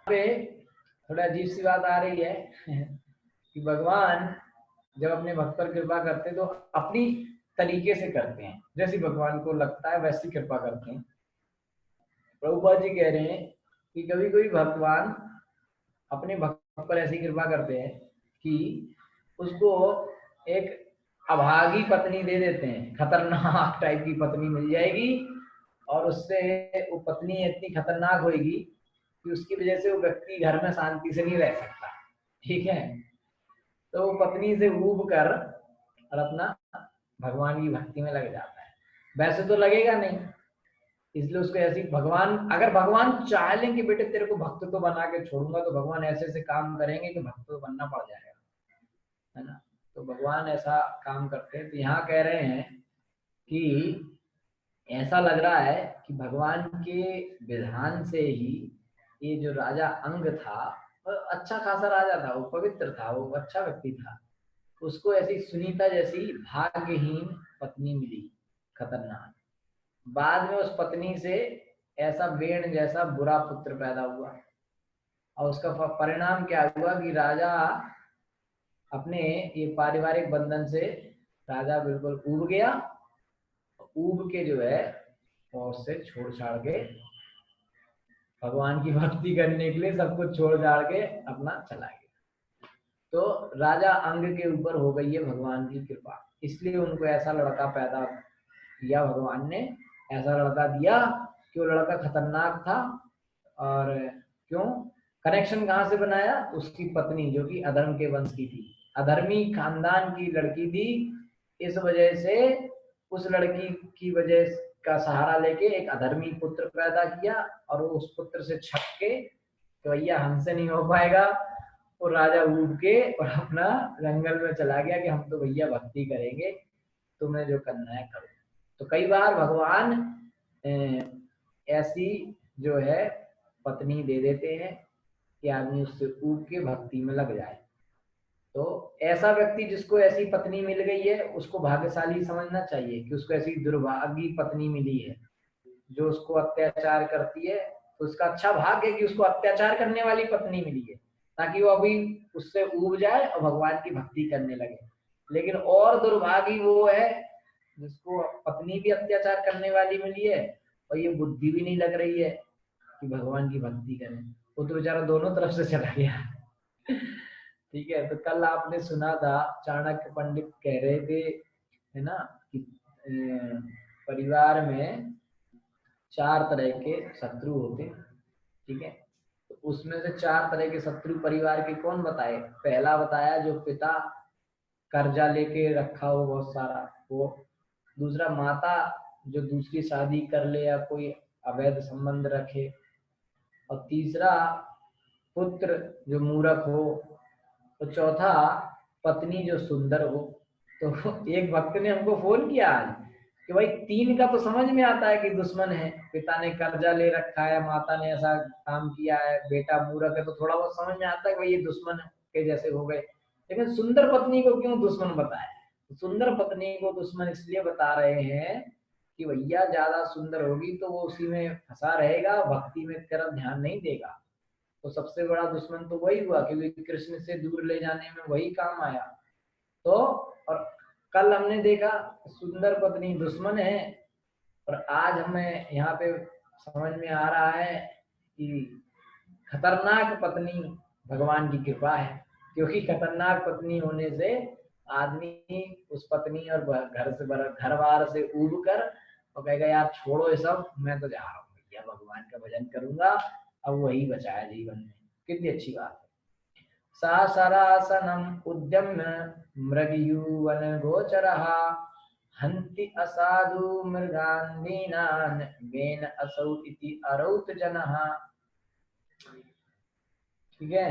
पे थोड़ा अजीब सी बात आ रही है कि भगवान जब अपने भक्त पर कृपा करते हैं तो अपनी तरीके से करते हैं, जैसी भगवान को लगता है वैसी कृपा करते हैं। प्रभुपाद जी कह रहे हैं कि कभी कोई भगवान अपने भक्त पर ऐसी कृपा करते हैं कि उसको एक अभागी पत्नी दे देते हैं, खतरनाक टाइप की पत्नी मिल जाएगी, और उससे वो पत्नी इतनी खतरनाक होगी कि उसकी वजह से वो व्यक्ति घर में शांति से नहीं रह सकता। ठीक है, तो वो पत्नी से ऊब कर और अपना भगवान की भक्ति में लग जाता है। वैसे तो लगेगा नहीं, इसलिए उसको ऐसी भगवान, अगर भगवान चाह लें कि बेटे तेरे को भक्त तो बना के छोड़ूंगा, तो भगवान ऐसे ऐसे काम करेंगे कि भक्त तो बनना पड़ जाएगा, है ना। तो भगवान ऐसा काम करते हैं। तो यहाँ कह रहे हैं कि ऐसा लग रहा है कि भगवान के विधान से ही ये जो राजा अंग था, वो अच्छा खासा राजा था, वो पवित्र था, वो अच्छा व्यक्ति था, उसको ऐसी सुनीता जैसी भाग्यहीन पत्नी मिली, खतरनाक। बाद में उस पत्नी से ऐसा वेण जैसा बुरा पुत्र पैदा हुआ, और उसका परिणाम क्या हुआ कि राजा अपने ये पारिवारिक बंधन से राजा बिल्कुल ऊब गया। ऊब के जो है वो उससे छोड़ छाड़ के भगवान की भक्ति करने के लिए सब कुछ छोड़ छाड़ के अपना चला गया। तो राजा अंग के ऊपर हो गई है भगवान की कृपा, इसलिए उनको ऐसा लड़का पैदा दिया भगवान ने, ऐसा लड़का दिया कि वो लड़का खतरनाक था। और क्यों, कनेक्शन कहाँ से बनाया, उसकी पत्नी जो कि अधर्म के वंश की थी, अधर्मी खानदान की लड़की थी, इस वजह से उस लड़की की वजह का सहारा लेके एक अधर्मी पुत्र पैदा किया, और वो उस पुत्र से छक के तो भैया हमसे नहीं हो पाएगा, और राजा ऊब के और अपना जंगल में चला गया कि हम तो भैया भक्ति करेंगे, तुम्हें जो करना है करो। तो कई बार भगवान ऐसी जो है पत्नी दे देते हैं कि आदमी उससे ऊब के भक्ति में लग जाए। तो ऐसा व्यक्ति जिसको ऐसी पत्नी मिल गई है उसको भाग्यशाली समझना चाहिए कि उसको ऐसी दुर्भागी पत्नी मिली है जो उसको अत्याचार करती है। तो उसका अच्छा भाग्य है कि उसको अत्याचार करने वाली पत्नी मिली है, ताकि वो अभी उससे ऊब जाए और भगवान की भक्ति करने लगे। लेकिन और दुर्भागी वो है जिसको पत्नी भी अत्याचार करने वाली मिली है और ये बुद्धि भी नहीं लग रही है कि भगवान की भक्ति करें, वो तो बेचारा दोनों तरफ से चला गया। ठीक है, तो कल आपने सुना था चाणक्य पंडित कह रहे थे, है ना, कि परिवार में 4 तरह के शत्रु होते हैं। ठीक है, तो उसमें से 4 तरह के शत्रु परिवार के कौन बताए। पहला बताया जो पिता कर्जा लेके रखा हो बहुत सारा, वो। दूसरा माता जो दूसरी शादी कर ले या कोई अवैध संबंध रखे, और तीसरा पुत्र जो मूर्ख हो, और चौथा पत्नी जो सुंदर हो। तो एक भक्त ने हमको फोन किया आज कि भाई 3 का तो समझ में आता है कि दुश्मन है, पिता ने कर्जा ले रखा है, माता ने ऐसा काम किया है, बेटा मूर्ख है, तो थोड़ा बहुत समझ में आता है कि भाई ये दुश्मन के जैसे हो गए। लेकिन सुंदर पत्नी को क्यों दुश्मन बताया। तो सुंदर पत्नी को दुश्मन इसलिए बता रहे हैं कि भैया ज्यादा सुंदर होगी तो वो उसी में फंसा रहेगा, भक्ति में तरफ ध्यान नहीं देगा। तो सबसे बड़ा दुश्मन तो वही हुआ, क्योंकि कृष्ण से दूर ले जाने में वही काम आया। तो और कल हमने देखा सुंदर पत्नी दुश्मन है, और आज हमें यहाँ पे समझ में आ रहा है कि खतरनाक पत्नी भगवान की कृपा है, क्योंकि खतरनाक पत्नी होने से आदमी उस पत्नी और घर बार से ऊब कर और कहेगा यार छोड़ो ये सब, मैं तो जा रहा हूँ भैया भगवान का भजन करूंगा, अब वही बचाया जीवन में। कितनी अच्छी बात है। सासरासनम उद्यम्य मृगयूवन गोचरः हन्ति असाधु मृगान् दीनान् वेन असौ इति अरौत जनः। ठीक है,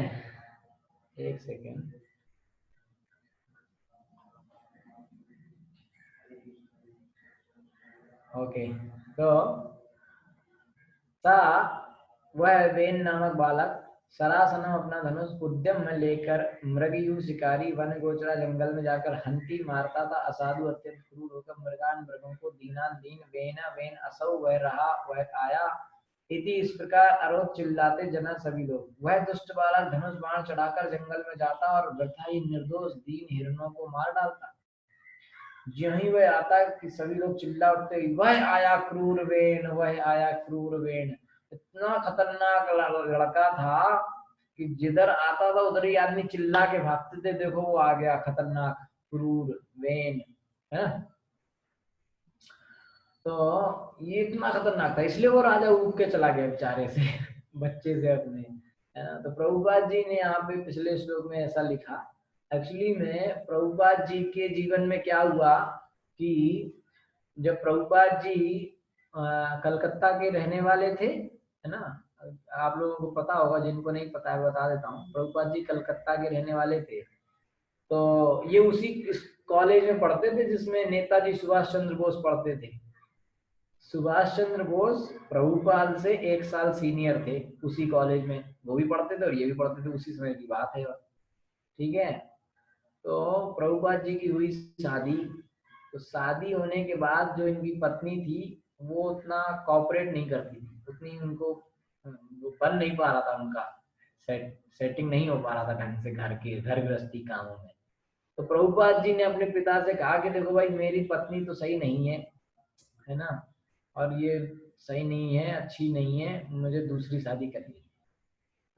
एक सेकेंड। ओके, तो सा वह वेन नामक बालक सरासनम अपना धनुष उद्यम में लेकर मृगयु शिकारी वन गोचरा जंगल में जाकर हंती मारता था, असाधु अत्यंत क्रूर होकर मृगान मृगों को, दीनान दीन वेना वेन असौ वह रहा वह आया, इति इस प्रकार अरोध चिल्लाते जना सभी लोग। वह दुष्ट बालक धनुष बाण चढ़ाकर जंगल में जाता और वृथा ही निर्दोष दीन हिरणों को मार डालता। ज्यों ही वह आता कि सभी लोग चिल्ला उठते, वह आया क्रूर वेण, वह आया क्रूर वेण। इतना खतरनाक लड़का था कि जिधर आता था उधर ही आदमी चिल्ला के भागते थे, देखो वो आ गया खतरनाक क्रूर वेण है। तो ये इतना खतरनाक था, इसलिए वो राजा उब के चला गया बेचारे से बच्चे से अपने, है ना। तो प्रभुपाद जी ने यहाँ पे पिछले श्लोक में ऐसा लिखा। एक्चुअली में प्रभुपाद जी के जीवन में क्या हुआ कि जब प्रभुपाद जी कलकत्ता के रहने वाले थे, है ना, आप लोगों को पता होगा, जिनको नहीं पता है बता देता हूँ। प्रभुपाद जी कलकत्ता के रहने वाले थे, तो ये उसी कॉलेज में पढ़ते थे जिसमें नेताजी सुभाष चंद्र बोस पढ़ते थे। सुभाष चंद्र बोस प्रभुपाद से 1 साल सीनियर थे उसी कॉलेज में, वो भी पढ़ते थे और ये भी पढ़ते थे, उसी समय की बात है। ठीक है, तो प्रभुपाद जी की हुई शादी। तो शादी होने के बाद जो इनकी पत्नी थी वो उतना कॉपरेट नहीं करती थी, उतनी उनको वो बन नहीं पा रहा था, उनका सेटिंग नहीं हो पा रहा था ढंग से घर गृहस्थी कामों में। तो प्रभुपाद जी ने अपने पिता से कहा कि देखो भाई, मेरी पत्नी तो सही नहीं है ना, और ये सही नहीं है, अच्छी नहीं है, मुझे दूसरी शादी करनी है।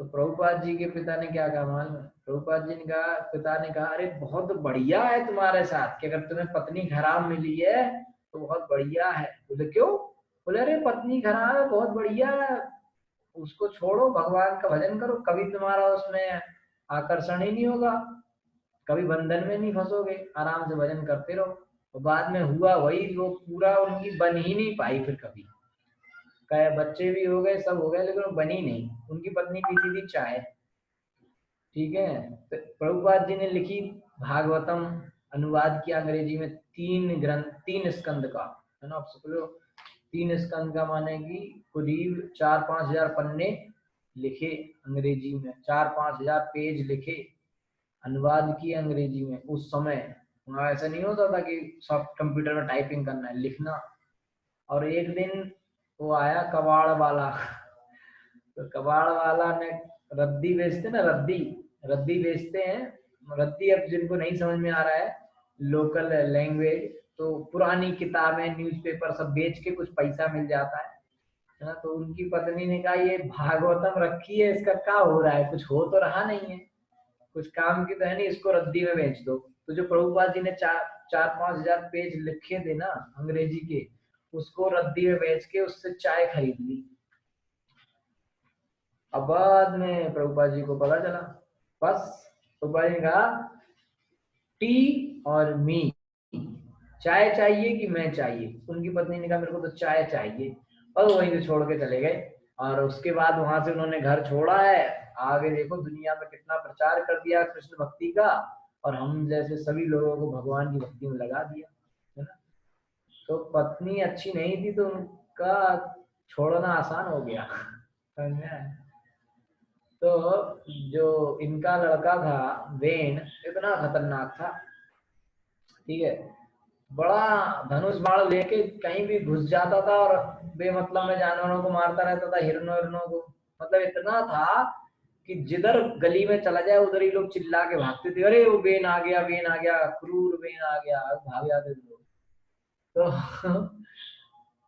तो प्रभुपाद जी के पिता ने क्या कहा मालूम? प्रभुपाद जी ने कहा, पिता ने कहा, अरे बहुत बढ़िया है तुम्हारे साथ कि अगर तुम्हें पत्नी खराब मिली है तो बहुत बढ़िया है। बोले क्यों? बोले अरे पत्नी खराब है, बहुत बढ़िया है, उसको छोड़ो, भगवान का भजन करो, कभी तुम्हारा उसमें आकर्षण ही नहीं होगा, कभी बंधन में नहीं फंसोगे, आराम से भजन करते रहो। तो बाद में हुआ वही, वो पूरा उनकी बन ही नहीं पाई फिर कभी। कहे बच्चे भी हो गए, सब हो गए, लेकिन वो बनी नहीं। उनकी पत्नी पीती थी चाय। ठीक है, तो प्रभुपाद जी ने लिखी भागवतम, अनुवाद किया अंग्रेजी में 3 ग्रंथ, 3 स्कंद का, है ना। आप समझ लो 3 स्कंद का माने कि करीब 4-5 हजार पन्ने लिखे अंग्रेजी में, 4-5 हजार पेज लिखे, अनुवाद किए अंग्रेजी में। उस समय वहाँ ऐसा नहीं होता था कि सॉफ्ट कंप्यूटर में टाइपिंग करना है, लिखना। और एक दिन वो आया कबाड़ वाला तो कबाड़ वाला ने, रद्दी बेचते ना, रद्दी रद्दी बेचते हैं, रद्दी। अब जिनको नहीं समझ में आ रहा है लोकल लैंग्वेज, तो पुरानी किताबें, न्यूज़पेपर सब बेच के कुछ पैसा मिल जाता है ना। तो उनकी पत्नी ने कहा, ये भागवतम रखी है, इसका क्या हो रहा है, कुछ हो तो रहा नहीं है, कुछ काम की तो है नहीं, इसको रद्दी में बेच दो। तो जो प्रभुपाद जी ने 4-5 हजार पेज लिखे थे ना अंग्रेजी के, उसको रद्दी में बेच के उससे चाय खरीद ली। अब बाद में प्रभुपाद जी को पता चला, बस प्रभुपाद जी ने कहा टी और मी, चाय चाहिए कि मैं चाहिए? उनकी पत्नी ने कहा मेरे को तो चाय चाहिए, और वहीं से छोड़ के चले गए। और उसके बाद वहां से उन्होंने घर छोड़ा है। आगे देखो दुनिया में कितना प्रचार कर दिया कृष्ण भक्ति का, और हम जैसे सभी लोगों को भगवान की भक्ति में लगा दिया, है ना। तो पत्नी अच्छी नहीं थी तो उनका छोड़ना आसान हो गया, समझ में आया? तो जो इनका लड़का था वेन, इतना खतरनाक था, ठीक है, बड़ा धनुष बाण लेके कहीं भी घुस जाता था और बेमतलब में जानवरों को मारता रहता था, हिरणों को। मतलब इतना था कि जिधर गली में चला जाए उधर ही लोग चिल्ला के भागते थे, अरे वो वेन आ गया, वेन आ गया, क्रूर वेन आ गया, भाग जाते थे लोग। तो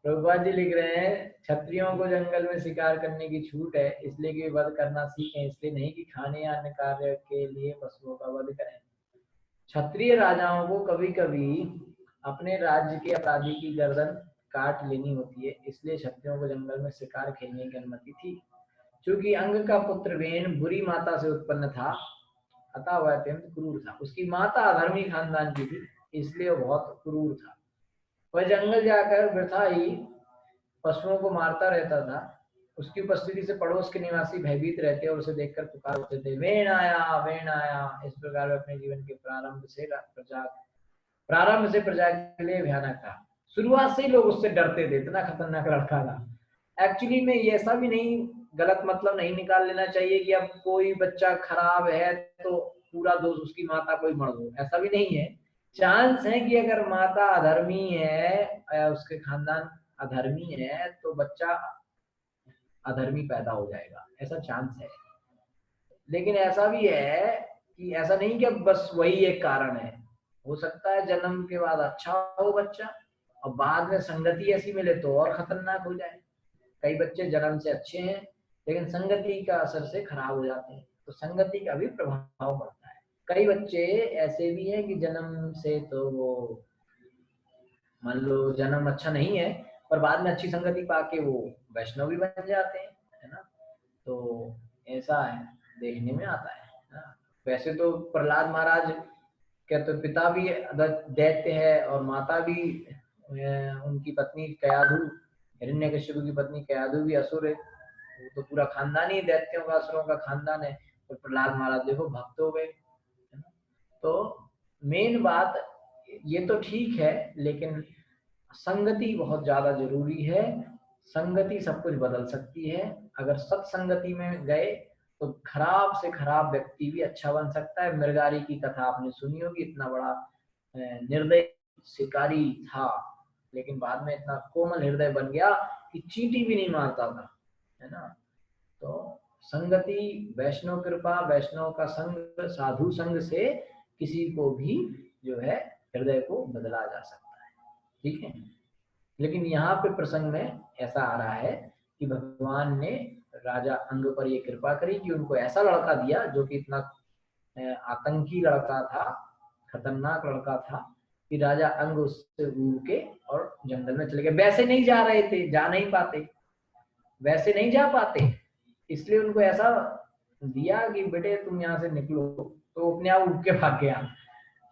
प्रभुपाद जी लिख रहे हैं, क्षत्रियों को जंगल में शिकार करने की छूट है, इसलिए कि वध करना सीखें, इसलिए नहीं कि खाने या अन्य कार्य के लिए पशुओं का वध करें। क्षत्रिय राजाओं को कभी कभी अपने राज्य के अपराधी की गर्दन काट लेनी होती है, इसलिए क्षत्रियों को जंगल में शिकार खेलने की अनुमति थी। क्योंकि अंग का पुत्र वेन बुरी माता से उत्पन्न था, अतः वह अत्यंत क्रूर था। उसकी माता अधर्मी खानदान की थी, इसलिए वह बहुत क्रूर था। वह जंगल जाकर वृथा ही पशुओं को मारता रहता था। उसकी उपस्थिति से पड़ोस के निवासी भयभीत रहते और उसे देखकर पुकार उठते थे, वेण आया, वेण आया। इस प्रकार वह अपने जीवन के प्रारंभ से प्रजा के लिए भयानक था। शुरुआत से ही लोग उससे डरते थे, इतना खतरनाक लड़का था। एक्चुअली में ये ऐसा भी नहीं, गलत मतलब नहीं निकाल लेना चाहिए कि अब कोई बच्चा खराब है तो पूरा दोष उसकी माता को ही मर दो, ऐसा भी नहीं है। चांस है कि अगर माता अधर्मी है या उसके खानदान अधर्मी है तो बच्चा अधर्मी पैदा हो जाएगा, ऐसा चांस है। लेकिन ऐसा भी है कि ऐसा नहीं कि बस वही एक कारण है, हो सकता है जन्म के बाद अच्छा हो बच्चा और बाद में संगति ऐसी मिले तो और खतरनाक हो जाए। कई बच्चे जन्म से अच्छे हैं लेकिन संगति का असर से खराब हो जाते हैं, तो संगति का भी प्रभाव पड़ता है। कई बच्चे ऐसे भी हैं कि जन्म से तो वो मान लो जन्म अच्छा नहीं है पर बाद में अच्छी संगति पाके वो वैष्णव भी बन जाते हैं, है ना। तो ऐसा है, देखने में आता है ना। वैसे तो प्रहलाद महाराज के तो पिता भी दैत्य है और माता भी उनकी पत्नी कयाधु, हिरण्यकशिपु की पत्नी कयाधु भी असुर है। वो तो पूरा खानदान ही दैत्यों का असुरों का खानदान है। तो प्रहलाद महाराज देखो भक्त हो गए, है ना। तो मेन बात ये तो ठीक है, लेकिन संगति बहुत ज्यादा जरूरी है। संगति सब कुछ बदल सकती है। अगर सत्संगति में गए तो खराब से खराब व्यक्ति भी अच्छा बन सकता है। मृगारी की कथा आपने सुनी होगी, इतना बड़ा निर्दयी शिकारी था लेकिन बाद में इतना कोमल हृदय बन गया कि चींटी भी नहीं मारता था, है ना। तो संगति, वैष्णव कृपा, वैष्णव का संग, साधु संग से किसी को भी जो है हृदय को बदला जा सकता है, ठीक है। लेकिन यहाँ पे प्रसंग में ऐसा आ रहा है कि भगवान ने राजा अंग पर ये कृपा करी कि उनको ऐसा लड़का दिया जो कि इतना आतंकी लड़का था, खतरनाक लड़का था कि राजा अंग उससे उड़ के और जंगल में चले गए। वैसे नहीं जा रहे थे, जा नहीं पाते, वैसे नहीं जा पाते, इसलिए उनको ऐसा दिया कि बेटे तुम यहाँ से निकलो, तो अपने आप उड़ के भाग गया,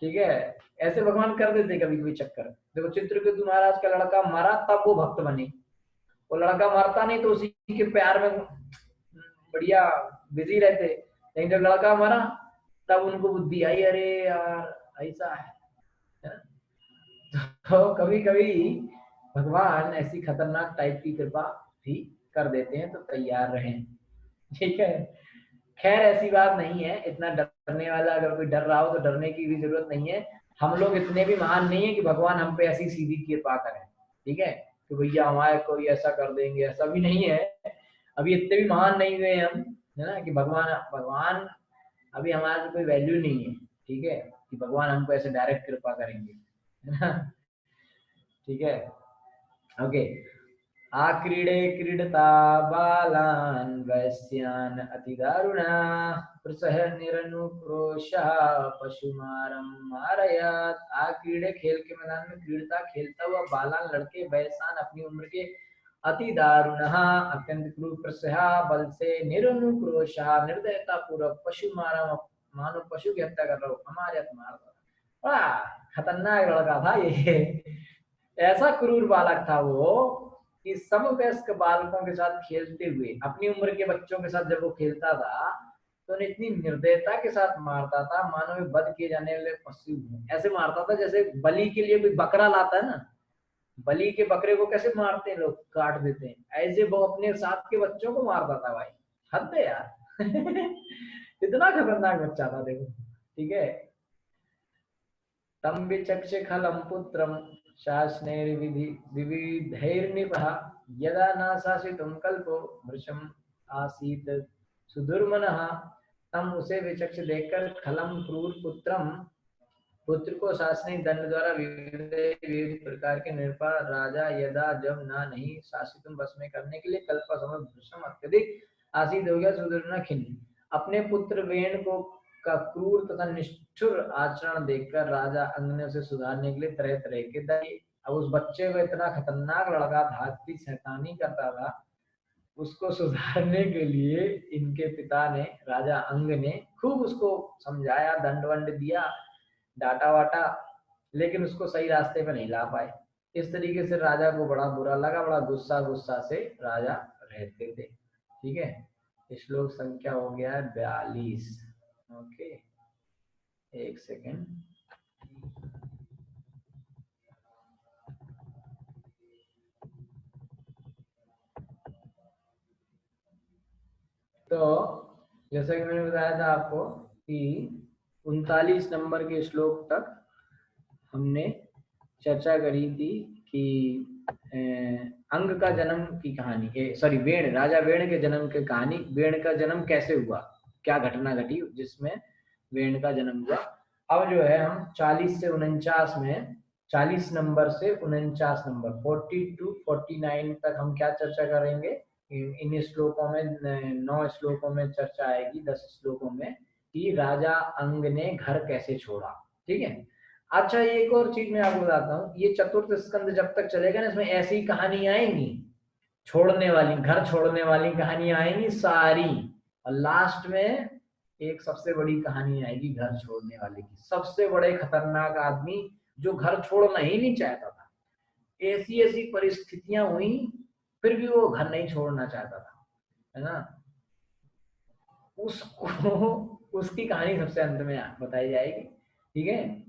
ठीक है। ऐसे भगवान कर देते कभी कभी चक्कर। देखो चित्रकेतु महाराज का लड़का मरा तब वो भक्त बने, वो लड़का मरता नहीं तो उसी के प्यार में बढ़िया बिजी रहते, लेकिन जब लड़का मरा तब उनको बुद्धि आई, अरे यार ऐसा है। तो कभी कभी भगवान ऐसी खतरनाक टाइप की कृपा भी कर देते हैं, तो तैयार रहें, ठीक है। खैर ऐसी बात नहीं है, इतना डरने वाला अगर कोई डर रहा हो तो डरने की भी जरूरत नहीं है। हम लोग इतने भी महान नहीं है कि भगवान हम पे ऐसी सीधी कृपा करें, ठीक है, कि भैया हमारे कोई ऐसा कर देंगे, ऐसा भी नहीं है। अभी इतने भी महान नहीं हुए हम, है ना, कि भगवान भगवान अभी हमारे कोई वैल्यू नहीं है, ठीक है, कि भगवान हमको ऐसे डायरेक्ट कृपा करेंगे, है ना, ठीक है। ओके। आक्रीडे क्रीडता बालान् वैश्यान् अतिदारुणा प्रसह निरनुक्रोशः पशुमारं मारयात्। आक्रीडे खेल के मैदान में क्रीडता खेलता हुआ बालान लड़के वैश्यान अपनी उम्र के अति दारुणः अत्यंत क्रूर प्रसह बल से निरनुक्रोशः निर्दयता पूर्वक पशुमारम मानो पशु की हत्या कर रहा हो हमारे मार दो। बड़ा खतरनाक लड़का था ये, ऐसा क्रूर बालक था वो कि समवयस्क बालकों के साथ खेलते हुए अपनी उम्र के बच्चों के साथ जब वो खेलता था तो उन्हें इतनी निर्दयता के साथ मारता था मानो वे वध किए जाने वाले पशु। ऐसे मारता था जैसे बलि के लिए कोई बकरा लाता है ना, बलि के बकरे को कैसे मारते हैं लोग, काट देते हैं, ऐसे वो अपने साथ के बच्चों को मारता था भाई। हद है यार। इतना खतरनाक बच्चा था देखो, ठीक है। तम विचक्षे खलम पुत्रम शासनैर्विविधैर्निपः यदा न शासितुं कल्पो वृषम आसीत सुदुर्मनः। तम उसे विचक्ष देखकर खलम क्रूर पुत्रम पुत्र को शासनिक दंड द्वारा विविध प्रकार के निरपा राजा यदा जब ना नहीं शासितुम बस में करने के लिए कल्प समय वृषम अत्यधिक आसीत हो गया सुदुर्मन खिन्न। अपने पुत्र वेण को का क्रूर तथा निष्ठुर आचरण देखकर राजा अंग ने उसे सुधारने के लिए तरह तरह के दिए। अब उस बच्चे को इतना खतरनाक लड़का था, इतनी शैतानी करता था, उसको सुधारने के लिए इनके पिता ने, राजा अंग ने खूब उसको समझाया, दंड वंड दिया, डांटा वाटा, लेकिन उसको सही रास्ते पे नहीं ला पाए। इस तरीके से राजा को बड़ा बुरा लगा, बड़ा गुस्सा गुस्सा से राजा रहते थे, ठीक है। श्लोक संख्या हो गया है 42। ओके, एक सेकेंड। तो जैसा कि मैंने बताया था आपको कि 39 नंबर के श्लोक तक हमने चर्चा करी थी कि अंग का जन्म की कहानी, सॉरी वेण, राजा वेण के जन्म की कहानी। वेण का जन्म कैसे हुआ, क्या घटना घटी जिसमें वेण का जन्म हुआ। अब जो है हम 40 से 49 में, 40 नंबर से 49 नंबर 40 to 49 तक हम क्या चर्चा करेंगे। इन श्लोकों में 9 श्लोकों में चर्चा आएगी, 10 श्लोकों में, कि राजा अंग ने घर कैसे छोड़ा। ठीक है। अच्छा एक और चीज मैं आपको बताता हूँ, ये चतुर्थ स्कंद जब तक चलेगा ना, इसमें ऐसी कहानियां आएंगी, छोड़ने वाली, घर छोड़ने वाली कहानियां आएंगी सारी, और लास्ट में एक सबसे बड़ी कहानी आएगी घर छोड़ने वाले की। सबसे बड़े खतरनाक आदमी जो घर छोड़ना ही नहीं चाहता था, ऐसी ऐसी परिस्थितियां हुई फिर भी वो घर नहीं छोड़ना चाहता था, है ना, उसको उसकी कहानी सबसे अंत में बताई जाएगी। ठीक है।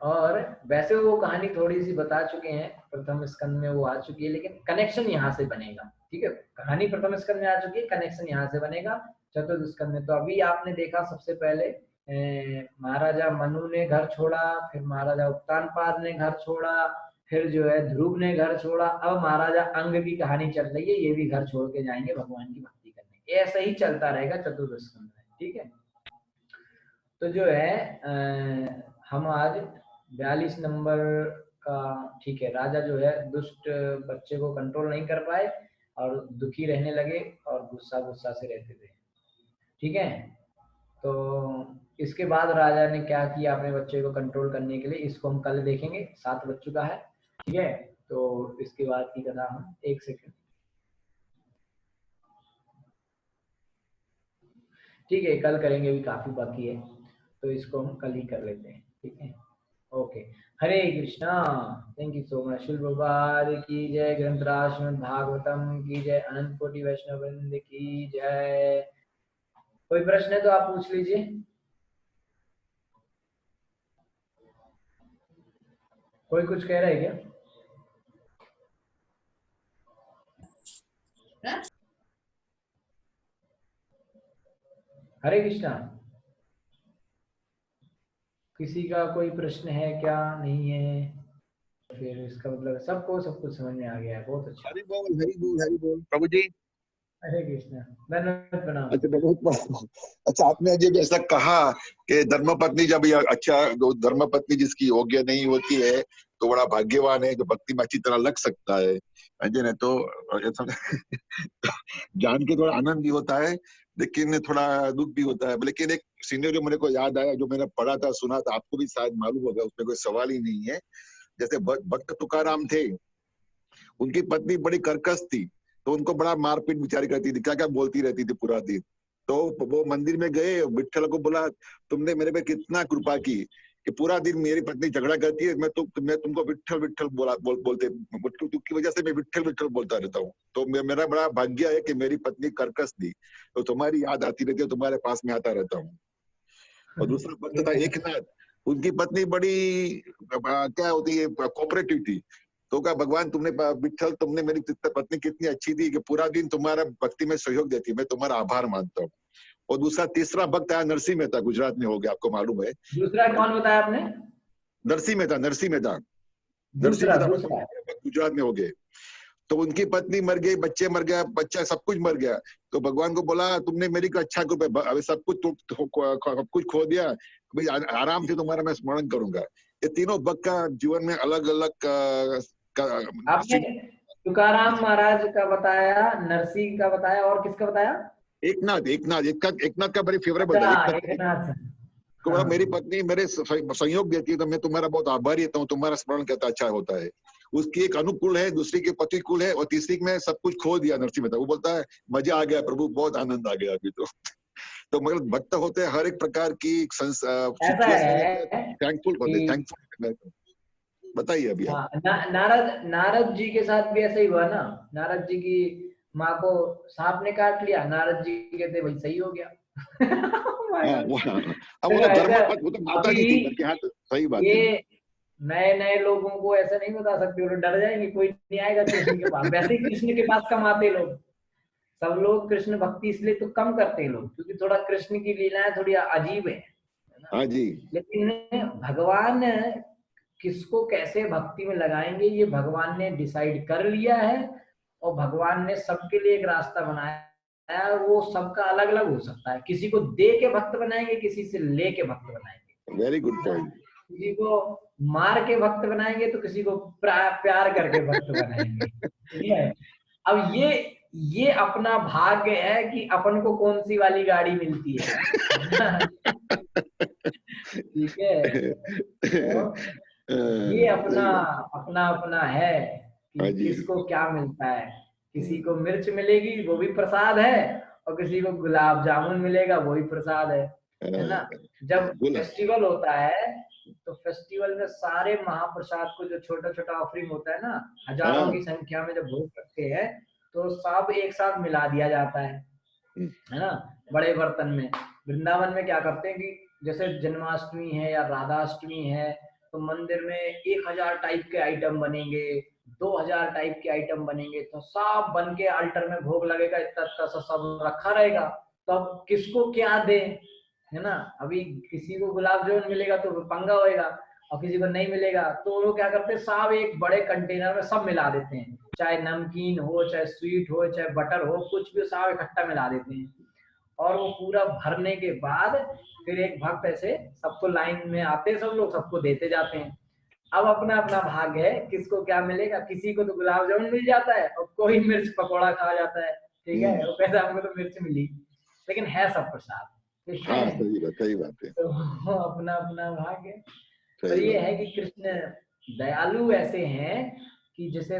और वैसे वो कहानी थोड़ी सी बता चुके हैं, प्रथम स्कंद में वो आ चुकी है, लेकिन कनेक्शन यहाँ से बनेगा। ठीक है, कहानी प्रथम स्कंद में आ चुकी है, कनेक्शन यहाँ से बनेगा चतुर्थ स्कंद में। तो अभी आपने देखा सबसे पहले महाराजा मनु ने घर छोड़ा, फिर महाराजा उत्तानपाद ने घर छोड़ा, फिर जो है ध्रुव ने घर छोड़ा, अब महाराजा अंग की कहानी चल रही है, ये भी घर छोड़ के जाएंगे भगवान की भक्ति करने। ऐसा ही चलता रहेगा चतुर्थ स्कंद में। ठीक है। तो जो है हम आज 42 नंबर का, ठीक है, राजा जो है दुष्ट बच्चे को कंट्रोल नहीं कर पाए और दुखी रहने लगे और गुस्सा गुस्सा से रहते थे। ठीक है। तो इसके बाद राजा ने क्या किया अपने बच्चे को कंट्रोल करने के लिए, इसको हम कल देखेंगे, 7 बज चुका है। ठीक है। तो इसके बाद की कथा हम, एक सेकंड, ठीक है, कल करेंगे, भी काफी बाकी है, तो इसको हम कल ही कर लेते हैं। ठीक है। Okay. Hare Krishna. Thank you so much. शिल प्रभुपाद की जय, ग्रंथराज श्रीमद् भागवतम की जय, अनंत कोटि वैष्णव वृंद की जय। कोई प्रश्न है तो आप पूछ लीजिए। कोई कुछ कह रहा है क्या? हरे कृष्णा। किसी का कोई प्रश्न है क्या? नहीं है? फिर इसका मतलब सबको सब कुछ समझ में आ गया है। बहुत अच्छा। हरि बोल हरि बोल हरि बोल। प्रभु जी हरे कृष्णा। धन्यवाद, प्रणाम। अच्छा बहुत अच्छा, आपने जब ऐसा कहा कि धर्मपत्नी जब अच्छा, धर्मपत्नी जिसकी योग्य नहीं होती है तो बड़ा भाग्यवान है, जो भक्ति में अच्छी तरह लग सकता है। नहीं तो जान के थोड़ा आनंद भी होता है, लेकिन थोड़ा दुख भी होता है। लेकिन एक सिनेरियो मेरे को याद आया, जो मैंने पढ़ा था, सुना था, आपको भी शायद मालूम होगा, उसमें कोई सवाल ही नहीं है। जैसे भक्त तुकाराम थे, उनकी पत्नी बड़ी कर्कश थी, तो उनको बड़ा मारपीट बेचारी करती थी, क्या क्या बोलती रहती थी पूरा दिन। तो वो मंदिर में गए, विठल को बोला, तुमने मेरे पे कितना कृपा की कि पूरा दिन मेरी पत्नी झगड़ा करती है, मैं तुमको विठल विठल बोलते, की वजह से मैं विठल विठल बोलता रहता हूँ। तो मेरा बड़ा भाग्य है कि मेरी पत्नी कर्कश थी, तो तुम्हारी याद आती रहती है, तुम्हारे पास में आता रहता हूँ। और दूसरा भक्त था एकनाथ, उनकी पत्नी बड़ी क्या होती है, कोऑपरेटिव थी। तो कहा, भगवान तुमने, विठल तुमने मेरी पत्नी कितनी अच्छी थी कि पूरा दिन तुम्हारा भक्ति में सहयोग देती, मैं तुम्हारा आभार मानता हूँ। और दूसरा तीसरा भक्त आया नरसिंह मेहता, गुजरात में हो गया, आपको मालूम है। दूसरा कौन बताया आपने? नरसिंह मेहता, नरसिंह मेहता, नरसिंह दूसरा मेहता दूसरा गुजरात में हो गए। तो उनकी पत्नी मर गई, बच्चे मर गया, बच्चा सब कुछ मर गया। तो भगवान को बोला, तुमने मेरी को अच्छा कृपा, अभी सब कुछ खो दिया, भाई आराम से तुम्हारा मैं स्मरण करूंगा। ये तीनों भक्त का जीवन में अलग अलग आपने तुकाराम महाराज का बताया, नरसिंह का बताया, और किसका बताया? एकनाथ, एकनाथ का बड़ी फेवरेबल था। अच्छा, एकनाथ एकनाथ। को बोला, हाँ। मेरी पत्नी मेरे संयोग देती है, तो मैं तुम्हारा बहुत आभारी रहता हूँ, तुम्हारा स्मरण करता अच्छा होता है। उसकी एक अनुकूल है, दूसरी के प्रतिकूल है, और तीसरी में सब कुछ खो दिया नरसिंह मेहता। वो बोलता है, मजा आ गया प्रभु, बहुत आनंद आ गया अभी तो मगर भक्त होते हैं हर एक प्रकार की ऐसा सिचुएशन है में थैंकफुल होते, कि थैंकफुल। बताइए अभी आप। हाँ, नारद नारद जी के साथ भी ऐसा ही हुआ ना। नारद जी की माँ को सांप ने काट लिया, नारद जी कहते भाई सही हो गया। हाँ, अब वो देखो तो ऐसा, वो तो माता अभी जी थी घर के, हाँ, तो सही बात है। ये नए नए लोगों को ऐसा नहीं बता सकते, वो लोग डर जाएंगे, कोई नहीं आएगा कृष्ण के पास। वैसे ही कृष्ण के पास कम आते लोग, सब लोग कृष्ण भक्ति इसलिए तो कम करते हैं लोग, क्योंकि थोड़ा कृष्ण की लीलाएं थोड़ी अजीब है ना। हाँ जी। लेकिन भगवान किसको कैसे भक्ति में लगाएंगे ये भगवान ने डिसाइड कर लिया है, और भगवान ने सबके लिए एक रास्ता बनाया है, वो सबका अलग अलग हो सकता है। किसी को दे के भक्त बनाएंगे, किसी से ले के भक्त बनाएंगे। Very good point. किसी को मार के भक्त बनाएंगे तो किसी को प्यार करके भक्त बनाएंगे। ठीक है, अब ये अपना भाग्य है कि अपन को कौन सी वाली गाड़ी मिलती है। ठीक है, तो ये अपना अपना अपना है कि किसको क्या मिलता है। किसी को मिर्च मिलेगी वो भी प्रसाद है, और किसी को गुलाब जामुन मिलेगा वो भी प्रसाद है ना। जब फेस्टिवल होता है तो फेस्टिवल में सारे महाप्रसाद को जो छोटा छोटा ऑफरिंग होता है ना, हजारों की संख्या में जब भोग रखते हैं तो सब एक साथ मिला दिया जाता है ना, बड़े बर्तन में। वृंदावन में क्या करते हैं कि जैसे जन्माष्टमी है या राधाष्टमी है तो मंदिर में 1000 टाइप के आइटम बनेंगे, 2000 टाइप के आइटम बनेंगे, तो सब बन के अल्टर में भोग लगेगा, इतना इतना सा सब रखा रहेगा। तो अब किसको क्या दे, है ना। अभी किसी को गुलाब जामुन मिलेगा तो पंगा होएगा, और किसी को नहीं मिलेगा तो वो क्या करते हैं, सब एक बड़े कंटेनर में सब मिला देते हैं, चाहे नमकीन हो, चाहे स्वीट हो, चाहे बटर हो, कुछ भी सब इकट्ठा मिला देते हैं। और वो पूरा भरने के बाद फिर एक भक्त ऐसे सबको लाइन में आते हैं, सब लोग सबको देते जाते हैं। अब अपना अपना भाग है किसको क्या मिलेगा। किसी को तो गुलाब जामुन मिल जाता है और कोई मिर्च पकौड़ा खा जाता है। ठीक है, वो कहता है हमको तो मिर्च मिली, लेकिन है सब प्रसाद। ठीक है, सही बात है। तो अपना अपना भाग है। तो ये है कि कृष्ण दयालु ऐसे हैं कि जैसे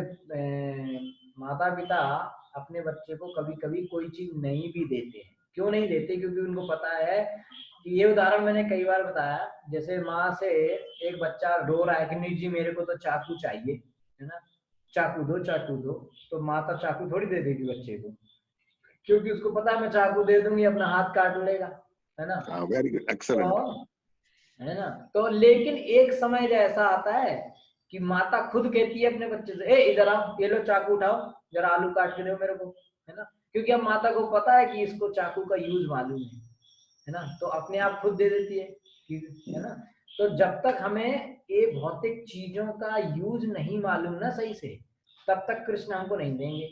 माता पिता अपने बच्चे को कभी कभी कोई चीज नहीं भी देते हैं। क्यों नहीं देते? क्योंकि उनको पता है कि, ये उदाहरण मैंने कई बार बताया, जैसे माँ से एक बच्चा रो रहा है कि नहीं जी मेरे को तो चाकू चाहिए, है ना, चाकू दो चाकू दो, तो माता चाकू थोड़ी दे देगी बच्चे को, क्योंकि उसको पता है मैं चाकू दे दूंगी अपना हाथ काट लेगा, है ना। वेरी गुड, एक्सीलेंट, है ना। तो लेकिन एक समय ऐसा आता है कि माता खुद कहती है अपने बच्चे से, ए इधर आओ, ये लो चाकू उठाओ, जरा आलू काट के दो मेरे को, है ना। क्योंकि अब माता को पता है कि इसको चाकू का यूज मालूम है ना, तो अपने आप खुद दे देती है ना। तो जब तक हमें ये भौतिक चीजों का यूज नहीं मालूम ना सही से, तब तक कृष्ण हमको नहीं देंगे।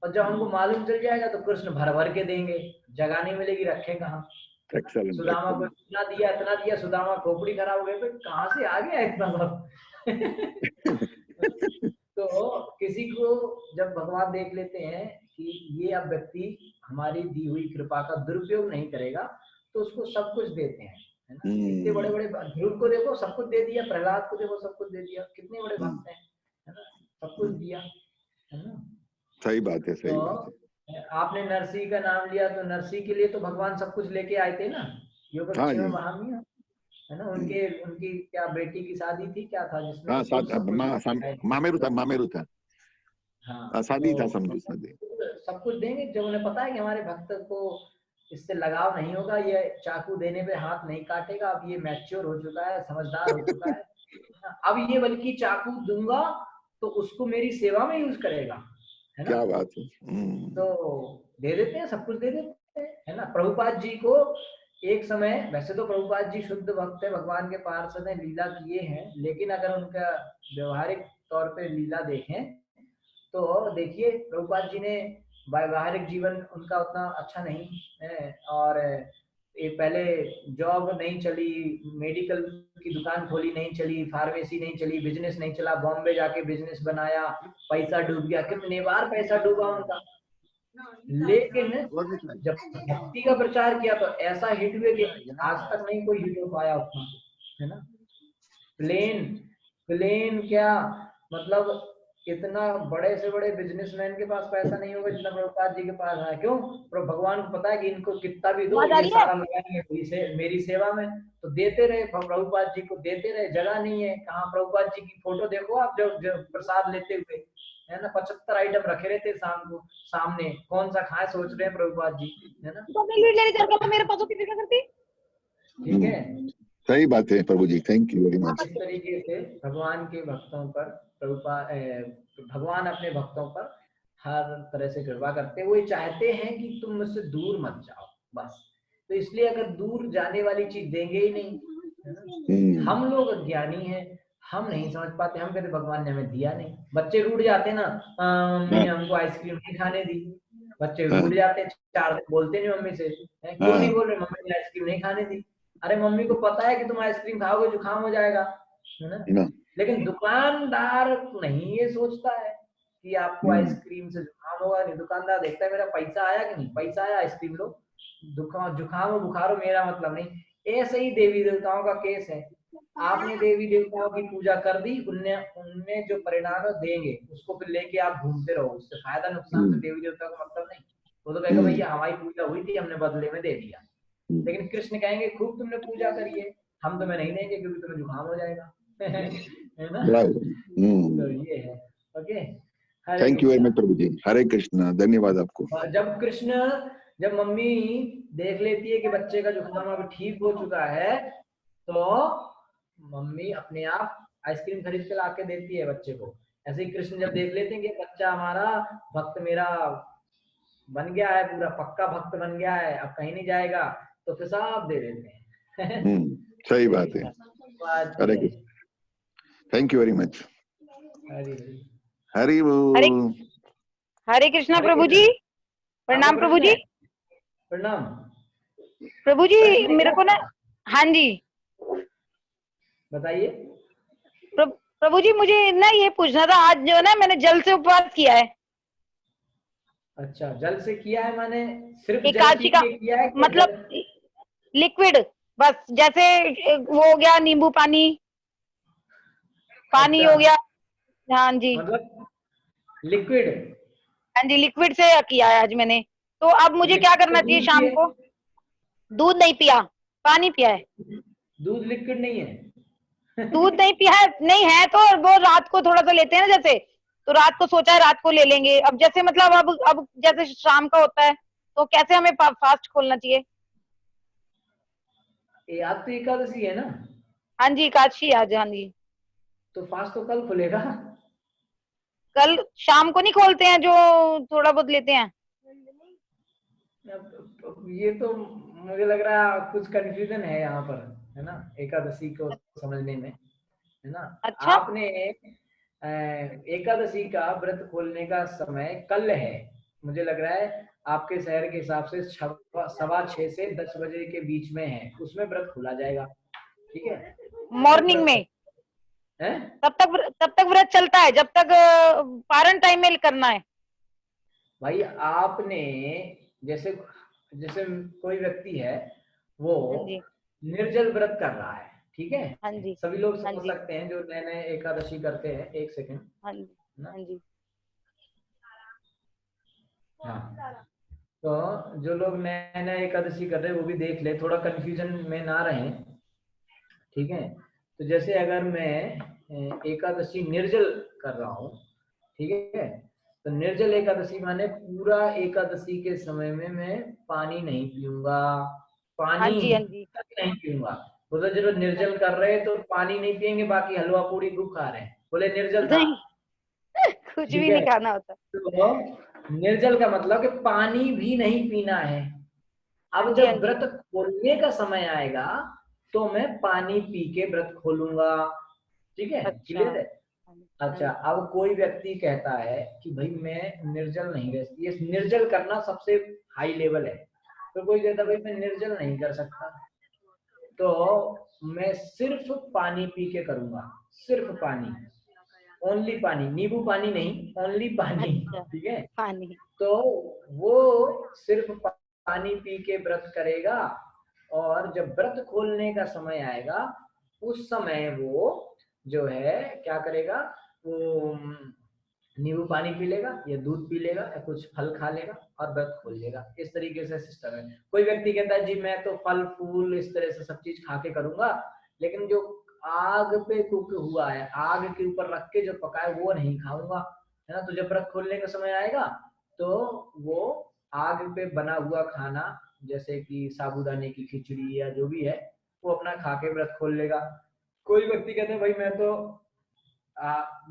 और जब हमको मालूम चल जाएगा तो कृष्ण भर भर के देंगे, जगह नहीं मिलेगी रखे कहाँ। सुदामा को इतना दिया, सुदामा खोपड़ी खराब हो गई, तो कहाँ से आ गया इतना सब। तो किसी को जब भगवान देख लेते हैं कि ये अब व्यक्ति हमारी दी हुई कृपा का दुरुपयोग नहीं करेगा, तो उसको सब कुछ देते हैं, है ना। इतने बड़े बड़े ध्रुव को देखो सब कुछ दे दिया, प्रहलाद को देखो सब कुछ दे दिया, कितने बड़े भक्त हैं, है ना, सब कुछ दिया, है ना। सही बात है, सही बात है। आपने नरसी का नाम लिया, तो नरसी के लिए तो भगवान सब कुछ लेके आए थे ना, योगक्षेम महामी, है ना। उनकी क्या बेटी की शादी थी, क्या था जिसमें मामेरू था, हाँ शादी था, तो समझो शादी। सब कुछ देंगे जब उन्हें पता है कि हमारे भक्त को इससे लगाव नहीं होगा, ये चाकू देने पे हाथ नहीं काटेगा, अब ये मैच्योर हो चुका है, समझदार हो चुका है, अब ये बल्कि चाकू दूंगा तो उसको मेरी सेवा में यूज करेगा, है ना। क्या बात है। तो दे देते हैं, सब कुछ दे देते हैं, है ना। प्रभुपाद जी को एक समय, वैसे तो प्रभुपाद जी शुद्ध भक्त है, भगवान के पार्षद हैं, लीला किए हैं, लेकिन अगर उनका व्यवहारिक तौर पे लीला देखें तो देखिए प्रभुपाद जी ने व्यवहारिक जीवन उनका उतना अच्छा नहीं है, और ये पहले जॉब नहीं चली, मेडिकल की दुकान खोली नहीं चली, फार्मेसी नहीं चली, बिजनेस नहीं चला, बॉम्बे जाके बिजनेस बनाया, पैसा डूब गया, कितने बार पैसा डूबा उनका। लेकिन जब भक्ति का प्रचार किया तो ऐसा हिट हुए कि आज तक नहीं कोई हिट हो पाया उतना, है ना। प्लेन क्या मतलब, इतना बड़े से बड़े बिजनेसमैन के पास पैसा नहीं होगा जितना प्रभुपाद जी के पास है। क्यों? भगवान को पता है कि इनको कितना भी दो ये सारा लगाएंगे मेरी सेवा में, तो देते रहे, प्रभुपाद जी को देते रहे। जगह नहीं है कहाँ, प्रभुपाद जी की फोटो देखो आप, जो प्रसाद लेते हुए, है ना, 75 आइटम रखे रहते शाम को सामने, कौन सा खाए सोच रहे हैं प्रभुपाद जी, है ना। ठीक है, सही बात है प्रभु जी, थैंक यू वेरी मच। इस तरीके से भगवान के भक्तों पर भगवान अपने भक्तों पर हर तरह से कृपा करते हैं। वो चाहते हैं कि तुम मुझसे दूर मत जाओ बस, तो इसलिए अगर दूर जाने वाली चीज देंगे ही नहीं, है ना। हम लोग अज्ञानी हैं, हम नहीं समझ पाते, हम कहते भगवान ने हमें दिया नहीं। बच्चे रूठ जाते ना, मम्मी हाँ, ने हमको आइसक्रीम नहीं खाने दी, बच्चे हाँ, रूठ जाते, 4 दिन बोलते नहीं मम्मी से, क्यों हाँ, नहीं बोल रहे, मम्मी ने आइसक्रीम नहीं खाने दी। अरे मम्मी को पता है कि तुम आइसक्रीम खाओगे जुकाम हो जाएगा, है ना। ना, लेकिन दुकानदार नहीं ये सोचता है कि आपको हम्म, आइसक्रीम से जुकाम होगा नहीं। दुकानदार देखता है मेरा पैसा आया कि नहीं, पैसा आया आइसक्रीम लो, जुकाम हो बुखार हो मेरा मतलब नहीं। ऐसे ही देवी देवताओं का केस है। आपने देवी देवताओं की पूजा कर दी, उनने उनने जो परिणाम है देंगे, उसको फिर लेके आप घूमते रहो, उससे फायदा नुकसान से हम्म, देवी देवता का मतलब नहीं। वो तो कहेगा हम्म, भैया हमारी पूजा हुई थी, हमने बदले में दे दिया। हम्म, लेकिन कृष्ण कहेंगे खूब तुमने पूजा करी है, हम तुम्हें नहीं देंगे क्योंकि तुम्हें जुकाम हो जाएगा। है ना। बराबर, तो ये है। Okay. Hare thank you very Krishna. Much प्रभु जी, हरे कृष्णा, धन्यवाद आपको। और जब मम्मी देख लेती है कि बच्चे का जुकाम अब ठीक हो चुका है, तो मम्मी अपने आप आइसक्रीम खरीद के ला के देती है बच्चे को। ऐसे ही कृष्ण जब देख लेते हैं कि बच्चा हमारा, भक्त मेरा बन गया है, पूरा पक्का भक्त बन गया है, अब कहीं नहीं जाएगा, तो फिर सब दे देते हैं। सही ठीक बात है। है, बात हरे ये है। Krishna, thank you very much. Hari Hari. Hari Hare बोल। हरे कृष्णा हरे प्रभु कृष्ण। जी। आपको प्रणाम प्रभु प्रश्न जी। है? प्रणाम। प्रभु जी प्रश्न है मेरे क्या? को ना, हाँ जी, बताइए। प्रभु जी मुझे ना ये पूछना था, आज जो है ना मैंने जल से उपवास किया है। अच्छा, जल से किया है माने सिर्फ जल पी एकादशी का के किया है कि जल? मतलब लिक्विड, बस जैसे वो हो गया नींबू पानी, पानी अच्छा, हो गया। हाँ जी, मतलब लिक्विड। हाँ जी, लिक्विड से किया है आज मैंने। तो अब मुझे क्या लिक्विड करना में चाहिए दूध शाम पिए? को? दूध नहीं पिया, पानी पिया है। दूध लिक्विड नहीं है। दूध नहीं पिया है, नहीं है तो वो रात को थोड़ा सा लेते हैं ना, जैसे तो रात को सोचा है रात को ले लेंगे। अब जैसे मतलब अब जैसे शाम का होता है, तो कैसे हमें फास्ट खोलना चाहिए? ये आज तो एकादशी है ना, हाँ जी, एकादशी आज, हाँ जी। तो फास्ट तो कल खुलेगा। कल शाम को नहीं खोलते हैं, जो थोड़ा बहुत लेते हैं। अब ये तो मुझे लग रहा है कुछ कंफ्यूजन है यहाँ पर, है ना, एकादशी को समझने में, है ना। अच्छा, आपने एकादशी का व्रत खोलने का समय कल है, मुझे लग रहा है आपके शहर के हिसाब से 6:15 से 10 बजे के बीच में है, उसमें व्रत खोला जाएगा। ठीक है, उसमें मॉर्निंग व्रत में। है। तब तक व्रत चलता है, जब तक पारण टाइम में करना है। भाई आपने, जैसे जैसे कोई व्यक्ति है, वो हाँ जी, निर्जल व्रत कर रहा है, ठीक है, हाँ जी, सभी लोग हाँ समझ जी, सकते हैं जो नए नए एकादशी करते हैं। एक सेकंड हाँ जी, ना। हाँ जी। हाँ, तो जो लोग नए नए एकादशी कर रहे हैं वो भी देख ले, थोड़ा कंफ्यूजन में ना रहें। ठीक है, तो जैसे अगर मैं एकादशी निर्जल कर रहा हूँ, ठीक है, तो निर्जल एकादशी माने पूरा एकादशी के समय में मैं पानी नहीं पीऊंगा, हाँ पानी जी, हाँ जी, नहीं पीऊंगा। बोले जो हाँ निर्जल कर रहे हैं तो पानी नहीं पियेंगे, बाकी हलवा पूड़ी खूब खा रहे हैं, बोले निर्जल था। नहीं, कुछ ठीक भी है, नहीं खाना होता। तो निर्जल का मतलब कि पानी भी नहीं पीना है। हाँ अब जी, हाँ जब जी। व्रत खोलने का समय आएगा तो मैं पानी पी के व्रत खोलूंगा। ठीक है, अच्छा, क्लियर है। हाँ जी, हाँ अच्छा, जी, अब कोई व्यक्ति कहता है कि भाई मैं निर्जल नहीं रह, ये निर्जल करना सबसे हाई लेवल है, तो कोई कहता है भाई मैं निर्जल नहीं कर सकता, तो मैं सिर्फ पानी पी के करूंगा, सिर्फ पानी, ओनली पानी, नींबू पानी नहीं, ओनली पानी। अच्छा, ठीक है, पानी। तो वो सिर्फ पानी पी के व्रत करेगा, और जब व्रत खोलने का समय आएगा उस समय वो जो है क्या करेगा, वो नींबू पानी पी लेगा या दूध पी लेगा या कुछ फल खा लेगा और व्रत खोल लेगा। इस तरीके से सिस्टम है। कोई व्यक्ति कहता है जी मैं तो फल फूल इस तरह से सब चीज खा के करूंगा, लेकिन जो आग पे कुक हुआ है, आग के ऊपर रख के जो पका है वो नहीं खाऊंगा, है ना। तो जब व्रत खोलने का समय आएगा तो वो आग पे बना हुआ खाना, जैसे कि साबूदाने की खिचड़ी या जो भी है, वो अपना खा के व्रत खोल लेगा। कोई व्यक्ति कहते हैं भाई मैं तो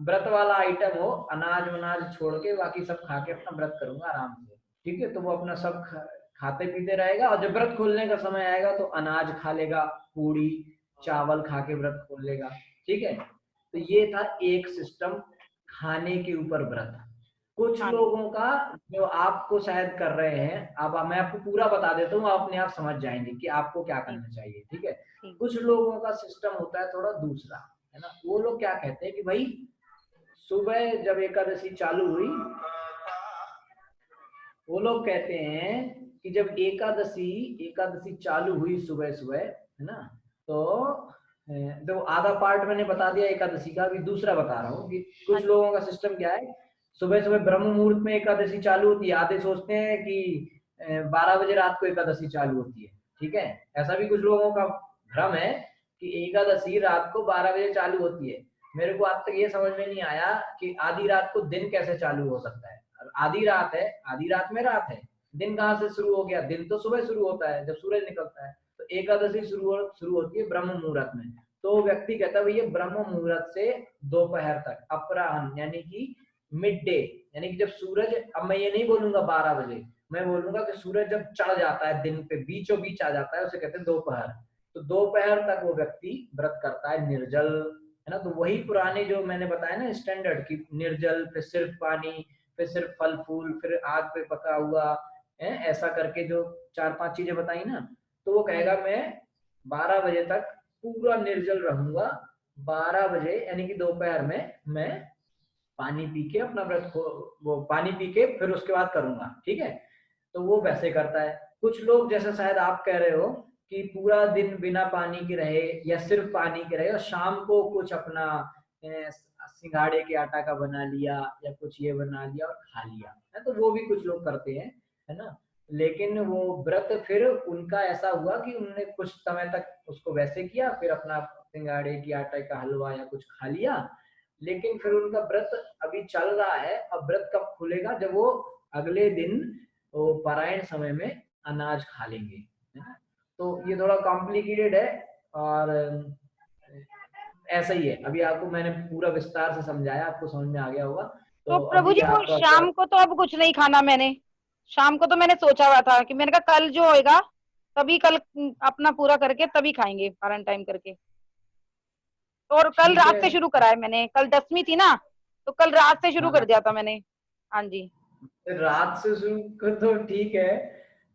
व्रत वाला आइटम हो, अनाज वनाज छोड़ के बाकी सब खा के अपना व्रत करूंगा आराम से। ठीक है, तो वो अपना सब खाते पीते रहेगा, और जब व्रत खोलने का समय आएगा तो अनाज खा लेगा, पूड़ी चावल खा के व्रत खोल लेगा। ठीक है, तो ये था एक सिस्टम खाने के ऊपर व्रत। कुछ हाँ। लोगों का जो आपको शायद कर रहे हैं, अब मैं आपको पूरा बता देता हूँ, आप अपने आप समझ जाएंगे कि आपको क्या करना चाहिए, ठीक है। ठीक। कुछ लोगों का सिस्टम होता है थोड़ा दूसरा, है ना। वो लोग क्या कहते हैं कि भाई सुबह जब एकादशी चालू हुई, वो लोग कहते हैं कि जब एकादशी चालू हुई सुबह सुबह, है ना, तो आधा पार्ट मैंने बता दिया एकादशी का, अभी दूसरा बता रहा हूँ कि कुछ लोगों का सिस्टम क्या है, सुबह सुबह ब्रह्म मुहूर्त में एकादशी चालू होती है। आधे सोचते हैं कि 12 बजे रात को एकादशी चालू होती है, ठीक है। ऐसा भी कुछ लोगों का भ्रम है कि एकादशी रात को 12 बजे चालू होती है। मेरे को आज तक ये समझ में नहीं आया कि आधी रात को दिन कैसे चालू हो सकता है। आधी रात है, आधी रात में रात है, दिन कहाँ से शुरू हो गया? दिन तो सुबह शुरू होता है जब सूरज निकलता है। तो एकादशी शुरू होती है ब्रह्म मुहूर्त में। तो व्यक्ति कहता है भैया ब्रह्म मुहूर्त से दोपहर तक, अपराह्न यानी कि मिड डे, यानी कि जब सूरज, अब मैं ये नहीं बोलूंगा 12 बजे, मैं बोलूंगा कि सूरज जब चढ़ जाता है दिन पे, बीचों बीच आ जाता है, उसे कहते हैं दोपहर। तो दोपहर तक वो व्यक्ति व्रत करता है निर्जल, है ना। तो वही पुराने जो मैंने बताया ना स्टैंडर्ड की, निर्जल, फिर सिर्फ पानी, फिर सिर्फ फल फूल, फिर आग पे पका हुआ है, ऐसा करके जो 4-5 चीजें बताई ना, तो वो कहेगा मैं 12 बजे तक पूरा निर्जल रहूंगा। 12 बजे यानी कि दोपहर में मैं पानी पी के अपना व्रत को, वो पानी पी के फिर उसके बाद करूंगा, ठीक है। तो वो वैसे करता है। कुछ लोग जैसे शायद आप कह रहे हो कि पूरा दिन बिना पानी के रहे या सिर्फ पानी के रहे और शाम को कुछ अपना सिंगाड़े के आटा का बना लिया या कुछ ये बना लिया और खा लिया, है। तो वो भी कुछ लोग करते हैं, है ना। लेकिन वो व्रत फिर उनका ऐसा हुआ कि उन्होंने कुछ समय तक उसको वैसे किया, फिर अपना सिंगाड़े की आटे का हलवा या कुछ खा लिया, लेकिन फिर उनका व्रत अभी चल रहा है। अब व्रत कब खुलेगा? जब वो अगले दिन वो पारायण समय में अनाज खा लेंगे, है ना। तो ये थोड़ा कॉम्प्लिकेटेड है और ऐसा ही है। अभी आपको मैंने पूरा विस्तार से समझाया, आपको समझ में आ गया होगा। तो तो प्रभु अभी जी वो आपका क्या? शाम को तो अब कुछ नहीं खाना मैंने, शाम को तो मैंने सोचा हुआ था कि मैंने कहा कल जो होएगा तभी, कल अपना पूरा करके तभी खाएंगे पारण टाइम करके। और कल ठीक रात है, से शुरू करा है मैंने, कल 10वीं थी ना, तो कल रात से शुरू हाँ कर दिया था मैंने। हाँ जी। फिर रात से शुरू कर तो ठीक है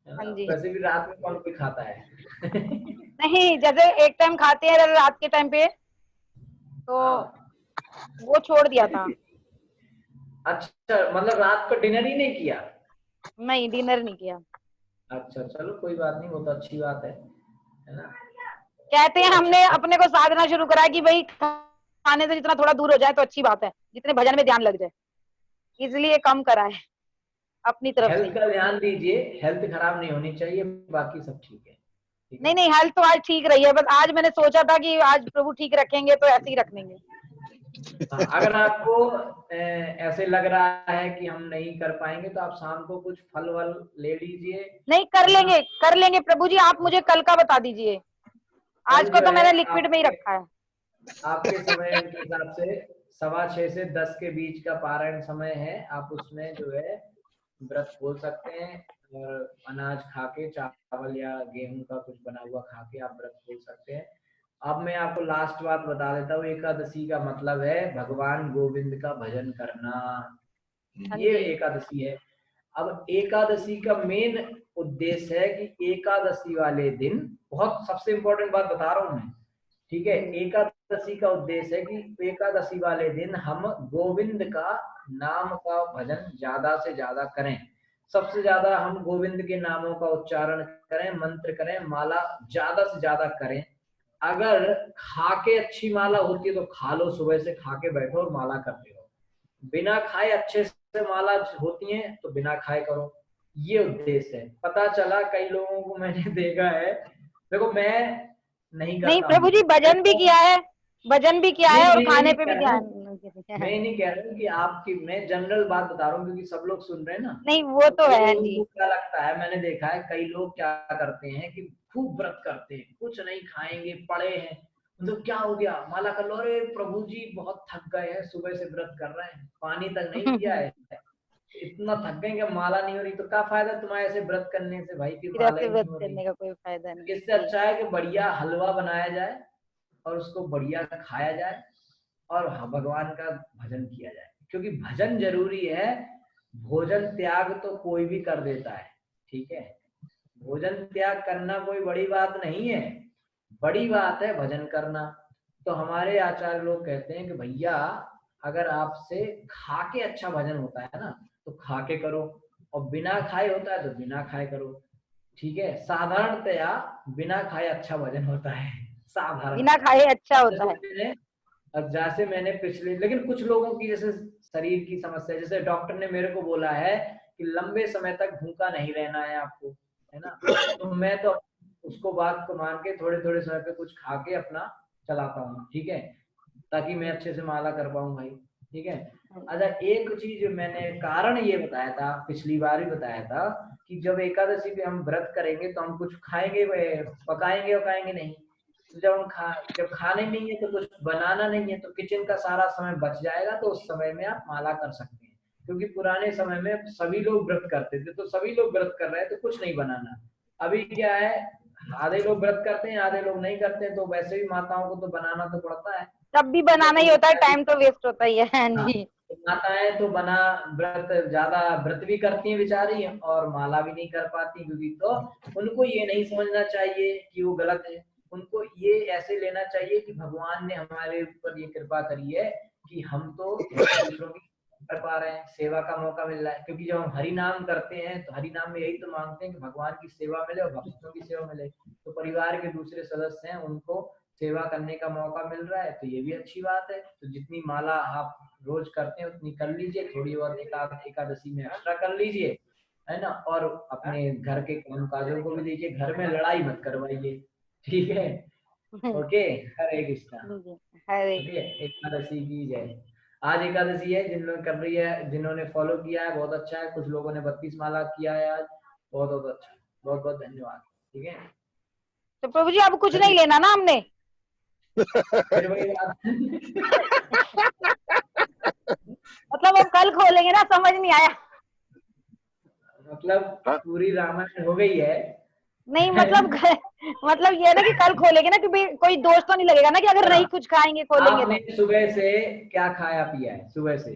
हाँ ना? जी। वैसे भी रात में कौन कोई खाता है? नहीं, जैसे एक टाइम खाते हैं रात के टाइम पे, तो हाँ, वो छोड़ दिया था। अच्छा, मतलब रात को डिनर ही नहीं किया? नहीं, डिनर नहीं किया। अच्छा, चलो कोई बात नहीं, वो तो अच्छी बात है ना। कहते तो हैं हमने अच्छा, अपने को साधना शुरू करा है कि भाई खाने से जितना थोड़ा दूर हो जाए तो अच्छी बात है, जितने भजन में ध्यान लग जाए, इसलिए कम करा है अपनी तरफ से। हेल्थ का ध्यान दीजिए, हेल्थ खराब नहीं होनी चाहिए, बाकी सब ठीक है, ठीक नहीं है। नहीं, हेल्थ तो आज ठीक रही है, बस आज मैंने सोचा था कि आज प्रभु ठीक रखेंगे तो ऐसे ही रख लेंगे। हाँ, अगर आपको ऐसे लग रहा है कि हम नहीं कर पाएंगे तो आप शाम को कुछ फल वल ले लीजिए, नहीं, है ना। कर लेंगे प्रभु जी, आप मुझे कल का बता दीजिए। कल आज को जो तो है मैंने लिक्विड में ही आपके रखा है। आपके समय के हिसाब से 6:15 से 10 के बीच का पारायण समय है। आप उसमें जो है व्रत खोल सकते हैं और अनाज खा के, चावल या गेहूं का कुछ बना हुआ खा के आप व्रत खोल सकते हैं। अब मैं आपको लास्ट बात बता देता हूँ, एकादशी का मतलब है भगवान गोविंद का भजन करना, हाँ ये जी। एकादशी है। अब एकादशी का मेन उद्देश्य है कि एकादशी वाले दिन, बहुत सबसे इंपॉर्टेंट बात बता रहा हूं मैं, ठीक है। एकादशी का उद्देश्य है कि एकादशी वाले दिन हम गोविंद का नाम का भजन ज्यादा से ज्यादा करें। सबसे ज्यादा हम गोविंद के नामों का उच्चारण करें, मंत्र करें, माला ज्यादा से ज्यादा करें। अगर खा के अच्छी माला होती है तो खा लो, सुबह से खा के बैठो और माला करते रहो। बिना खाए अच्छे से माला होती है तो बिना खाए करो, ये उद्देश्य है। पता चला कई लोगों को मैंने देखा है, देखो मैं नहीं नहीं करता प्रभु हूँ, जी, भजन भी किया है, भजन भी किया नहीं है और मैं ये खाने नहीं पे कह भी रहा ध्यान। हूँ, मैं ये नहीं कह रहा हूँ कि आपकी, मैं जनरल बात बता रहा हूँ क्योंकि सब लोग सुन रहे हैं ना। नहीं, वो तो तो कई है लोगों जी। को क्या लगता है, मैंने देखा है कई लोग क्या करते हैं कि खूब व्रत करते हैं, कुछ नहीं खाएंगे, पड़े हैं, मतलब क्या हो गया, माला कर लो, अरे प्रभु जी बहुत थक गए हैं, सुबह से व्रत कर रहे हैं, पानी तक नहीं पिया है, इतना थक गए कि माला नहीं हो रही। तो क्या फायदा तुम्हारे ऐसे व्रत करने से भाई, फिर फिर माला ऐसे ही नहीं व्रत हो रही। करने का कोई फायदा नहीं है, इससे सही। अच्छा है कि बढ़िया हलवा बनाया जाए और उसको बढ़िया खाया जाए और भगवान का भजन किया जाए, क्योंकि भजन जरूरी है। भोजन त्याग तो कोई भी कर देता है, ठीक है। भोजन त्याग करना कोई बड़ी बात नहीं है, बड़ी बात है भजन करना। तो हमारे आचार्य लोग कहते हैं कि भैया अगर आपसे खा के अच्छा भजन होता है ना तो खा के करो, और बिना खाए होता है तो बिना खाए करो, ठीक है। साधारणतया बिना खाए अच्छा भजन होता है, साधारण। बिना खाए अच्छा होता है। अब जैसे मैंने पिछले, लेकिन कुछ लोगों की जैसे शरीर की समस्या, जैसे डॉक्टर ने मेरे को बोला है कि लंबे समय तक भूखा नहीं रहना है आपको, है ना। तो मैं तो उसको बात को मान के थोड़े थोड़े समय पे कुछ खा के अपना चलाता हूँ, ठीक है, ताकि मैं अच्छे से माला कर पाऊँ भाई, ठीक है। अच्छा, एक चीज मैंने कारण ये बताया था, पिछली बार भी बताया था कि जब एकादशी पे हम व्रत करेंगे तो हम कुछ खाएंगे, पकाएंगे नहीं। तो जब खाने नहीं है तो कुछ बनाना नहीं है, तो किचन का सारा समय बच जाएगा, तो उस समय में आप माला कर सकते हैं। क्योंकि पुराने समय में सभी लोग व्रत करते थे, तो सभी लोग व्रत कर रहे हैं तो कुछ नहीं बनाना। अभी क्या है, आधे लोग व्रत करते हैं, आधे लोग नहीं करते हैं, तो वैसे भी माताओं को तो बनाना तो पड़ता है, तब भी बनाना ही होता है, टाइम तो वेस्ट होता ही है। हाँ जी। माताएं तो बना व्रत ज्यादा व्रत भी करती हैं बेचारी, और माला भी नहीं कर पाती, क्योंकि तो उनको ये नहीं समझना चाहिए कि वो गलत है। उनको ये ऐसे लेना चाहिए कि भगवान ने हमारे ऊपर ये कृपा करी है कि हम तो दूसरों की कर पा रहे हैं, सेवा का मौका मिल रहा है। क्योंकि जब हम हरि नाम करते हैं तो हरि नाम में यही तो मांगते हैं कि भगवान की सेवा मिले और भक्तों की सेवा मिले। तो परिवार के दूसरे सदस्य हैं, उनको सेवा करने का मौका मिल रहा है, तो ये भी अच्छी बात है। तो जितनी माला आप रोज करते हैं उतनी कर लीजिए, थोड़ी बहुत एकादशी में एक्स्ट्रा कर लीजिए, है ना। और अपने घर के काम काजों को भी देखिए, घर में लड़ाई मत करवाइए, ठीक है। ओके, हरे कृष्णा। हरे ठीक है, एकादशी की जय। आज एकादशी है, जिन्होंने कर रही है, जिन्होंने फॉलो किया है बहुत अच्छा है। कुछ लोगों ने 32 माला किया है आज, बहुत बहुत अच्छा, बहुत बहुत धन्यवाद, ठीक है। तो प्रभु जी अब कुछ नहीं लेना ना हमने। फिर वही बात मतलब अब कल खोलेंगे ना, समझ नहीं आया। मतलब पूरी रामायण हो गई है। नहीं मतलब ये है ना कि कल खोलेंगे ना, कि भाई कोई दोष तो नहीं लगेगा ना कि अगर नहीं कुछ खाएंगे खोलेंगे आपने तो। सुबह से क्या खाया पिया है? सुबह से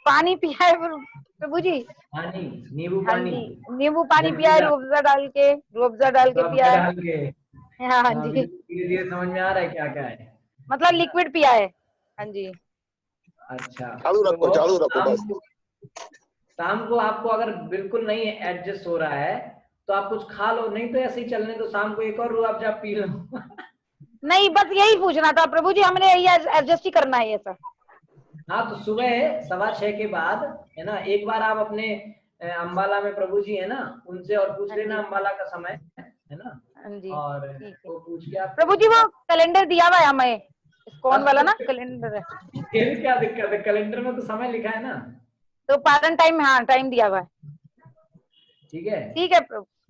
पानी पिया है प्रभु जी। पानी, नींबू हाँ पानी, जी, नींबू पानी पिया है, जलजीरा, रूअफ़ज़ा डाल के पिया है। डाल के। हाँ हाँ, जी, धीरे धीरे समझ में आ रहा है क्या क्या है। मतलब लिक्विड पिया है। हाँ जी। अच्छा, चालू रखो बस। शाम को आपको अगर बिल्कुल नहीं एडजस्ट हो रहा है तो आप कुछ खा लो, नहीं तो ऐसे ही चलने दो, शाम को एक और रूअफ़ज़ा पी लो। नहीं, बस यही पूछना था प्रभु जी, हमने यही एडजस्ट ही करना है ये सब। हाँ, तो सुबह 6:15 के बाद, है ना, एक बार आप अपने अम्बाला में प्रभु जी है ना, उनसे और पूछ हाँ लेना जी, अम्बाला का समय, है ना। हाँ जी, और ठीक है वो पूछ के आप प्रभु जी। वो कैलेंडर दिया हुआ है हमें, इस्कॉन बस, वाला तो ना कैलेंडर है। फिर क्या दिक्कत है, कैलेंडर में तो समय लिखा है ना। तो पारण टाइम, हाँ टाइम दिया हुआ है। ठीक है, ठीक है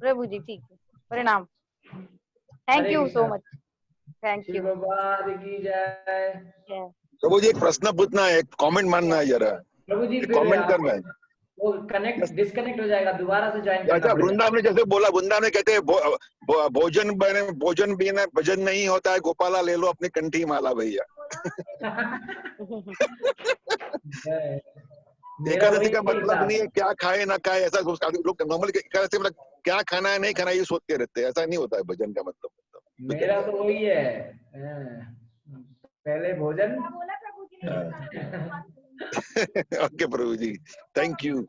प्रभु जी, ठीक है। प्रणाम। Thank Hare you so Krishna. Much. Thank Shri you. भगवान की जय। प्रभु जी एक प्रश्न पूछना है, एक कमेंट मानना है जरा, प्रभु जी एक फिर कमेंट आप करना है। वो डिस्कनेक्ट हो जाएगा, दोबारा से ज्वाइन करना अच्छा, पड़ेगा। वृंदावन ने जैसे बोला, वृंदावन में कहते हैं भोजन बिना भजन नहीं होता है, गोपाला ले लो अपनी कंठी माला भैया। मेरा एकादशी वही का मतलब हिसाब नहीं है। है क्या खाए ना खाए, ऐसा लोग नॉर्मल एकादशी मतलब क्या खाना है नहीं खाना ये सोचते रहते हैं, ऐसा नहीं होता है भजन का मतलब। मेरा तो वही है, पहले भोजन। ओके प्रभु जी, थैंक यू।